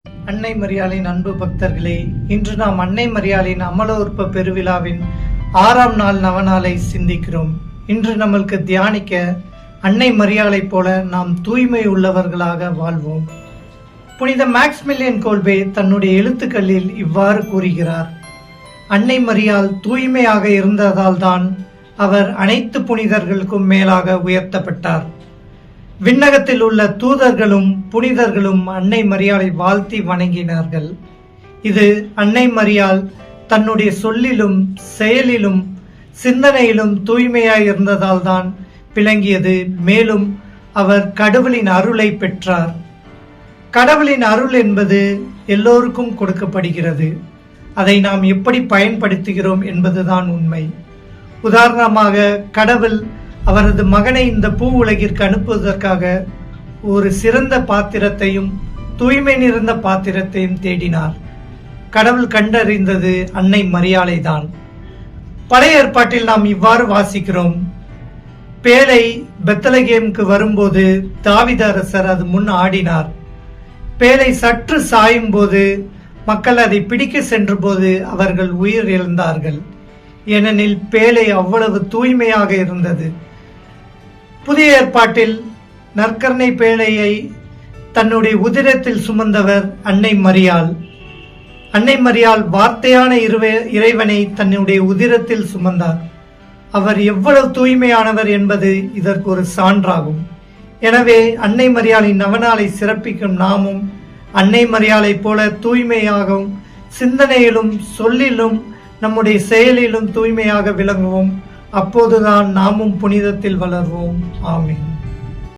அன்னை மரியாளின் அன்பு பக்தர்களே, இன்று நாம் அன்னை மரியாளின் அமலோற்ப பெருவிழாவின் 6ஆம் நாள் நவநாளை சிந்திக்கிறோம். இன்று நம்மளுக்கு தியானிக்க அன்னை மரியாளை போல நாம் தூய்மை உள்ளவர்களாக வாழ்வோம். புனித மேக்ஸ்மில்லியன் கோல்பே தன்னுடைய எழுத்துக்களில் இவ்வாறு கூறுகிறார்: அன்னை மரியாள் தூய்மையாக இருந்ததால் தான் அவர் அனைத்து புனிதர்களுக்கும் மேலாக உயர்த்தப்பட்டார். விண்ணகத்தில் உள்ள தூதர்களும் புனிதர்களும் அன்னை மரியாளை வாழ்த்தி வணங்கினார்கள். இது அன்னை மரியாள் தன்னுடைய சொல்லிலும் செயலிலும் சிந்தனையிலும் தூய்மையாய் இருந்ததால் தான் விளங்கியது. மேலும் அவர் கடவுளின் அருளை பெற்றார். கடவுளின் அருள் என்பது எல்லோருக்கும் கொடுக்கப்படுகிறது. அதை நாம் எப்படி பயன்படுத்துகிறோம் என்பதுதான் உண்மை. உதாரணமாக, கடவுள் அவரது மகனை இந்த பூ உலகிற்கு அனுப்புவதற்காக ஒரு சிறந்த பாத்திரத்தையும் தூய்மை நிறைந்த பாத்திரத்தையும் தேடினார். கடவுள் கண்டறிந்தது அன்னை மரியாளை தான். பழைய ஏற்பாட்டில் நாம் இவ்வாறு வாசிக்கிறோம்: பேழை பெத்லகேமுக்கு வரும்போது தாவீது அரசர் அது முன் ஆடினார். பேழை சற்று சாயும் போது மக்கள் அதை பிடிக்க சென்ற போது அவர்கள் உயிர் இழந்தார்கள். ஏனெனில் பேழை அவ்வளவு தூய்மையாக இருந்தது. புதிய ஏற்பாட்டில் நற்கருணை பேழையை தன்னுடைய உதிரத்தில் சுமந்தவர் அன்னை மரியாள். அன்னை மரியாள் வார்த்தையான இறைவனை தன்னுடைய உதிரத்தில் சுமந்தார். அவர் எவ்வளவு தூய்மையானவர் என்பது இதற்கு ஒரு சான்றாகும். எனவே அன்னை மரியாளின் நவநாளை சிறப்பிக்கும் நாமும் அன்னை மரியாளை போல தூய்மையாகவும் சிந்தனையிலும் சொல்லிலும் நம்முடைய செயலிலும் தூய்மையாக விளங்குவோம். அப்போதுதான் நாமும் புனிதத்தில் வளர்வோம். ஆமென்.